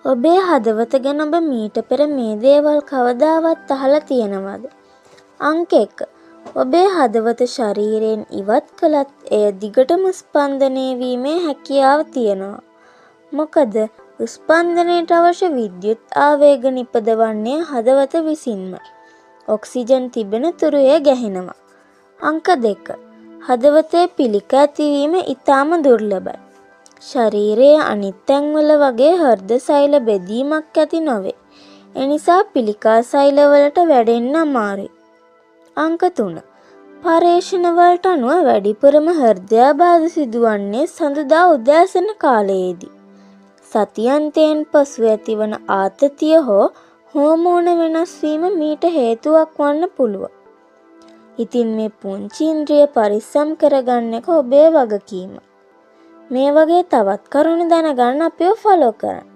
ඔබේ හදවත ගැන ඔබ මීට පෙර මේ දේවල් කවදාවත් අහලා තියෙනවද? අංක 1. ඔබේ හදවත ශරීරයෙන් ඉවත් කළත් එය දිගටම ස්පන්දනය වීමේ හැකියාව තියෙනවා. මොකද ස්පන්දනයට අවශ්‍ය විද්‍යුත් ආවේග නිපදවන්නේ හදවත විසින්ම. ඔක්සිජන් තිබෙන තුරු එය ගැහෙනවා. අංක 2. හදවතේ පිළිකා ඇතිවීම ඉතාම දුර්ලභයි. ශරීරයේ අනිත් තැන්වල වගේ හෘද සෛල බෙදීමක් ඇති නොවේ. එනිසා පිළිකා සෛලවලට වැඩෙන්න අමාරුයි. අංක 3. පර්යේෂණවලට අනුව වැඩිපුරම හෘදයාබාධ සිදුවන්නේ සඳුදා උදෑසන කාලයේදී. සතියන්තයෙන් පසු ඇතිවන ආතතිය හෝ හෝමෝන වෙනස් වීම මීට හේතුවක් වන්න පුළුවන්. ඉතින් මේ පුංචි ඉන්ද්‍රිය පරිස්සම් කරගන්න එක ඔබේ වගකීම. මේ වගේ තවත් කරුණු දැනගන්න අපිව ෆලෝ කරන්න.